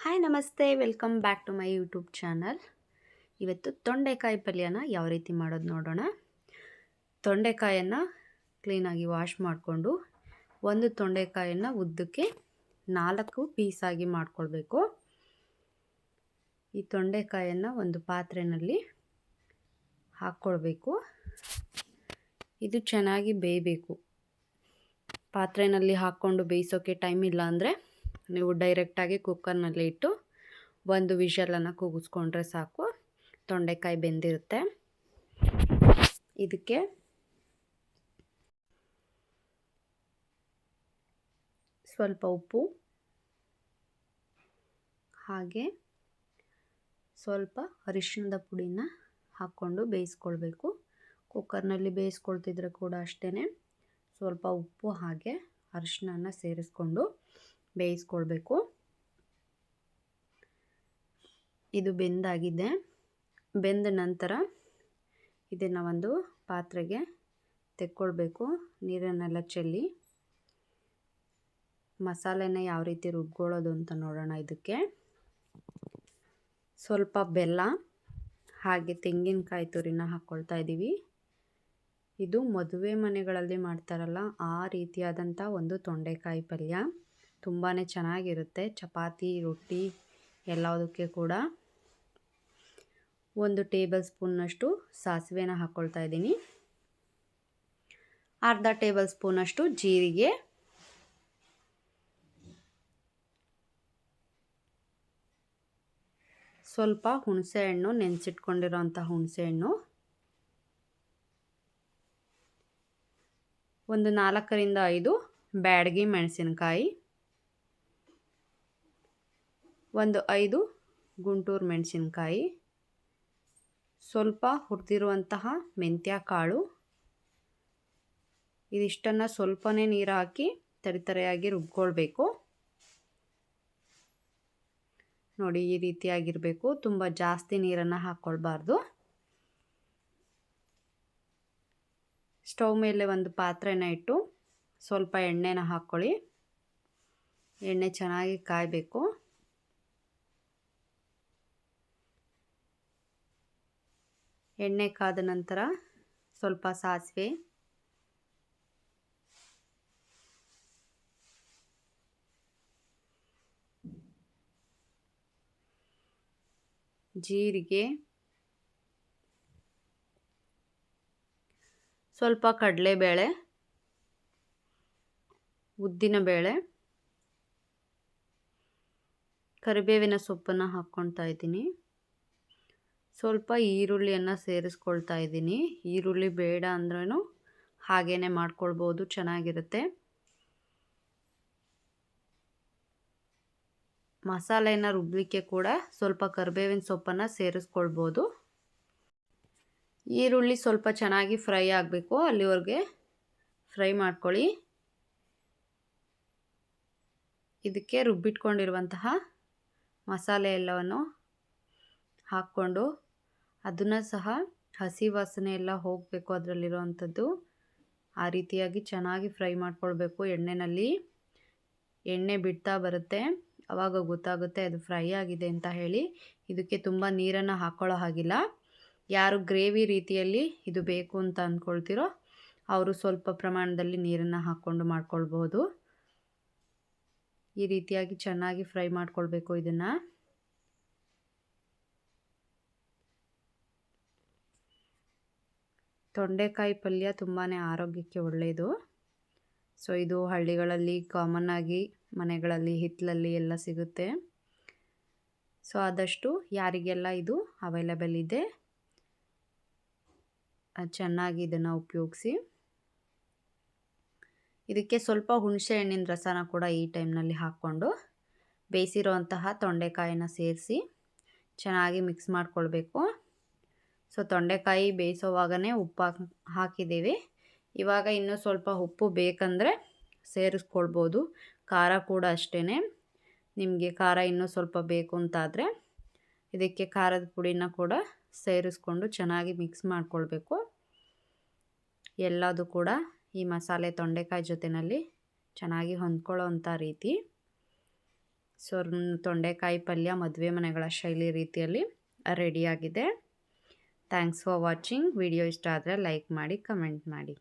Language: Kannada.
ಹಾಯ್ ನಮಸ್ತೆ, welcome back to my YouTube channel. ಇವತ್ತು ತೊಂಡೆಕಾಯಿ ಪಲ್ಯನ ಯಾವ ರೀತಿ ಮಾಡೋದು ನೋಡೋಣ. ತೊಂಡೆಕಾಯನ್ನು ಕ್ಲೀನಾಗಿ ವಾಶ್ ಮಾಡಿಕೊಂಡು ಒಂದು ತೊಂಡೆಕಾಯನ್ನು ಉದ್ದಕ್ಕೆ 4 ಪೀಸಾಗಿ ಮಾಡಿಕೊಳ್ಬೇಕು. ಈ ತೊಂಡೆಕಾಯನ್ನು ಒಂದು ಪಾತ್ರೆಯಲ್ಲಿ ಹಾಕ್ಕೊಳ್ಬೇಕು. ಇದು ಚೆನ್ನಾಗಿ ಬೇಯಬೇಕು. ಪಾತ್ರೆಯಲ್ಲಿ ಹಾಕ್ಕೊಂಡು ಬೇಯಿಸೋಕ್ಕೆ ಟೈಮ್ ಇಲ್ಲ ಅಂದರೆ ನೀವು ಡೈರೆಕ್ಟಾಗಿ ಕುಕ್ಕರ್ನಲ್ಲಿ ಇಟ್ಟು ಒಂದು ವಿಷಲನ್ನು ಕೂಗಿಸ್ಕೊಂಡ್ರೆ ಸಾಕು, ತೊಂಡೆಕಾಯಿ ಬೆಂದಿರುತ್ತೆ. ಇದಕ್ಕೆ ಸ್ವಲ್ಪ ಉಪ್ಪು ಹಾಗೆ ಸ್ವಲ್ಪ ಅರಿಶಿಣದ ಪುಡಿನ ಹಾಕ್ಕೊಂಡು ಬೇಯಿಸ್ಕೊಳ್ಬೇಕು. ಕುಕ್ಕರ್ನಲ್ಲಿ ಬೇಯಿಸ್ಕೊಳ್ತಿದ್ರೆ ಕೂಡ ಅಷ್ಟೇ ಸ್ವಲ್ಪ ಉಪ್ಪು ಹಾಗೆ ಅರಿಶಿಣನ ಸೇರಿಸ್ಕೊಂಡು ಬೇಯಿಸ್ಕೊಳ್ಬೇಕು. ಇದು ಬೆಂದಾಗಿದೆ. ಬೆಂದ ನಂತರ ಇದನ್ನು ಒಂದು ಪಾತ್ರೆಗೆ ತೆಕ್ಕೊಳ್ಬೇಕು. ನೀರನ್ನೆಲ್ಲ ಚೆಲ್ಲಿ ಮಸಾಲೆನ ಯಾವ ರೀತಿ ರುಬ್ಕೊಳ್ಳೋದು ಅಂತ ನೋಡೋಣ. ಇದಕ್ಕೆ ಸ್ವಲ್ಪ ಬೆಲ್ಲ ಹಾಗೆ ತೆಂಗಿನಕಾಯಿ ತುರಿನ ಹಾಕ್ಕೊಳ್ತಾ ಇದ್ದೀವಿ. ಇದು ಮದುವೆ ಮನೆಗಳಲ್ಲಿ ಮಾಡ್ತಾರಲ್ಲ ಆ ರೀತಿಯಾದಂಥ ಒಂದು ತೊಂಡೆಕಾಯಿ ಪಲ್ಯ. ತುಂಬಾ ಚೆನ್ನಾಗಿರುತ್ತೆ. ಚಪಾತಿ, ರೊಟ್ಟಿ ಎಲ್ಲದಕ್ಕೆ ಕೂಡ. 1 ಟೇಬಲ್ ಸ್ಪೂನ್ನಷ್ಟು ಸಾಸಿವೆನ ಹಾಕ್ಕೊಳ್ತಾ ಇದ್ದೀನಿ. ಅರ್ಧ ಟೇಬಲ್ ಸ್ಪೂನಷ್ಟು ಜೀರಿಗೆ, ಸ್ವಲ್ಪ ಹುಣಸೆಹಣ್ಣು, ನೆನೆಸಿಟ್ಕೊಂಡಿರೋಂಥ ಹುಣಸೆಹಣ್ಣು, ಒಂದು 4ರಿಂದ 5 ಬ್ಯಾಡಗಿ ಮೆಣಸಿನಕಾಯಿ, ಒಂದು 5 ಗುಂಟೂರು ಮೆಣಸಿನಕಾಯಿ, ಸ್ವಲ್ಪ ಹುರಿದಿರುವಂತಹ ಮೆಂತ್ಯ ಕಾಳು. ಇದಿಷ್ಟನ್ನು ಸ್ವಲ್ಪನೇ ನೀರು ಹಾಕಿ ತರಿತರಿಯಾಗಿ ರುಬ್ಕೊಳ್ಬೇಕು. ನೋಡಿ, ಈ ರೀತಿಯಾಗಿರಬೇಕು. ತುಂಬ ಜಾಸ್ತಿ ನೀರನ್ನು ಹಾಕ್ಕೊಳ್ಬಾರ್ದು. ಸ್ಟವ್ ಮೇಲೆ ಒಂದು ಪಾತ್ರೆನ ಇಟ್ಟು ಸ್ವಲ್ಪ ಎಣ್ಣೆನ ಹಾಕ್ಕೊಳ್ಳಿ. ಎಣ್ಣೆ ಚೆನ್ನಾಗಿ ಕಾಯಬೇಕು. ಎಣ್ಣೆ ಕಾದ ನಂತರ ಸ್ವಲ್ಪ ಸಾಸಿವೆ, ಜೀರಿಗೆ, ಸ್ವಲ್ಪ ಕಡಲೆಬೇಳೆ, ಉದ್ದಿನಬೇಳೆ, ಕರಿಬೇವಿನ ಸೊಪ್ಪನ್ನು ಹಾಕ್ಕೊಳ್ತಾ ಇದ್ದೀನಿ. ಸ್ವಲ್ಪ ಈರುಳ್ಳಿಯನ್ನು ಸೇರಿಸ್ಕೊಳ್ತಾ ಇದ್ದೀನಿ. ಈರುಳ್ಳಿ ಬೇಡ ಅಂದ್ರೂ ಹಾಗೇ ಮಾಡ್ಕೊಳ್ಬೋದು, ಚೆನ್ನಾಗಿರುತ್ತೆ. ಮಸಾಲೆನ ರುಬ್ಬಲಿಕ್ಕೆ ಕೂಡ ಸ್ವಲ್ಪ ಕರಿಬೇವಿನ ಸೊಪ್ಪನ್ನು ಸೇರಿಸ್ಕೊಳ್ಬೋದು. ಈರುಳ್ಳಿ ಸ್ವಲ್ಪ ಚೆನ್ನಾಗಿ ಫ್ರೈ ಆಗಬೇಕು, ಅಲ್ಲಿವರೆಗೆ ಫ್ರೈ ಮಾಡ್ಕೊಳ್ಳಿ. ಇದಕ್ಕೆ ರುಬ್ಬಿಟ್ಕೊಂಡಿರುವಂತಹ ಮಸಾಲೆ ಎಲ್ಲವನ್ನು ಹಾಕ್ಕೊಂಡು ಅದನ್ನು ಸಹ ಹಸಿ ವಾಸನೆ ಎಲ್ಲ ಹೋಗಬೇಕು ಅದರಲ್ಲಿರುವಂಥದ್ದು. ಆ ರೀತಿಯಾಗಿ ಚೆನ್ನಾಗಿ ಫ್ರೈ ಮಾಡ್ಕೊಳ್ಬೇಕು. ಎಣ್ಣೆಯಲ್ಲಿ ಎಣ್ಣೆ ಬಿಡ್ತಾ ಬರುತ್ತೆ, ಆವಾಗ ಗೊತ್ತಾಗುತ್ತೆ ಅದು ಫ್ರೈ ಆಗಿದೆ ಅಂತ ಹೇಳಿ. ಇದಕ್ಕೆ ತುಂಬ ನೀರನ್ನು ಹಾಕ್ಕೊಳ್ಳೋ ಹಾಗಿಲ್ಲ. ಯಾರು ಗ್ರೇವಿ ರೀತಿಯಲ್ಲಿ ಇದು ಬೇಕು ಅಂತ ಅಂದ್ಕೊಳ್ತಿರೋ ಅವರು ಸ್ವಲ್ಪ ಪ್ರಮಾಣದಲ್ಲಿ ನೀರನ್ನು ಹಾಕ್ಕೊಂಡು ಮಾಡ್ಕೊಳ್ಬೋದು. ಈ ರೀತಿಯಾಗಿ ಚೆನ್ನಾಗಿ ಫ್ರೈ ಮಾಡ್ಕೊಳ್ಬೇಕು ಇದನ್ನು. ತೊಂಡೆಕಾಯಿ ಪಲ್ಯ ತುಂಬಾ ಆರೋಗ್ಯಕ್ಕೆ ಒಳ್ಳೆಯದು. ಸೊ ಇದು ಹಳ್ಳಿಗಳಲ್ಲಿ ಕಾಮನ್ ಆಗಿ ಮನೆಗಳಲ್ಲಿ ಹಿತ್ತಲಲ್ಲಿ ಎಲ್ಲ ಸಿಗುತ್ತೆ. ಸೊ ಆದಷ್ಟು ಯಾರಿಗೆಲ್ಲ ಇದು ಅವೈಲೇಬಲ್ ಇದೆ ಚೆನ್ನಾಗಿ ಇದನ್ನು ಉಪಯೋಗಿಸಿ. ಇದಕ್ಕೆ ಸ್ವಲ್ಪ ಹುಣಸೆ ಹಣ್ಣಿನ ರಸನ ಕೂಡ ಈ ಟೈಮ್ನಲ್ಲಿ ಹಾಕ್ಕೊಂಡು ಬೇಯಿಸಿರೋಂತಹ ತೊಂಡೆಕಾಯಿನ ಸೇರಿಸಿ ಚೆನ್ನಾಗಿ ಮಿಕ್ಸ್ ಮಾಡ್ಕೊಳ್ಬೇಕು. ಸೊ ತೊಂಡೆಕಾಯಿ ಬೇಯಿಸೋವಾಗನೇ ಉಪ್ಪು ಹಾಕಿದ್ದೀವಿ. ಇವಾಗ ಇನ್ನೂ ಸ್ವಲ್ಪ ಉಪ್ಪು ಬೇಕಂದರೆ ಸೇರಿಸ್ಕೊಳ್ಬೋದು. ಖಾರ ಕೂಡ ಅಷ್ಟೇ, ನಿಮಗೆ ಖಾರ ಇನ್ನೂ ಸ್ವಲ್ಪ ಬೇಕು ಅಂತಾದರೆ ಇದಕ್ಕೆ ಖಾರದ ಪುಡಿನ ಕೂಡ ಸೇರಿಸ್ಕೊಂಡು ಚೆನ್ನಾಗಿ ಮಿಕ್ಸ್ ಮಾಡ್ಕೊಳ್ಬೇಕು. ಎಲ್ಲದೂ ಕೂಡ ಈ ಮಸಾಲೆ ತೊಂಡೆಕಾಯಿ ಜೊತೆಯಲ್ಲಿ ಚೆನ್ನಾಗಿ ಹೊಂದ್ಕೊಳ್ಳೋ ಅಂಥ ರೀತಿ. ಸೊ ತೊಂಡೆಕಾಯಿ ಪಲ್ಯ ಮದುವೆ ಮನೆಗಳ ಶೈಲಿ ರೀತಿಯಲ್ಲಿ ರೆಡಿಯಾಗಿದೆ. Thanks for watching. ವಿಡಿಯೋ ಇಷ್ಟ ಆದರೆ ಲೈಕ್ ಮಾಡಿ, ಕಮೆಂಟ್ ಮಾಡಿ.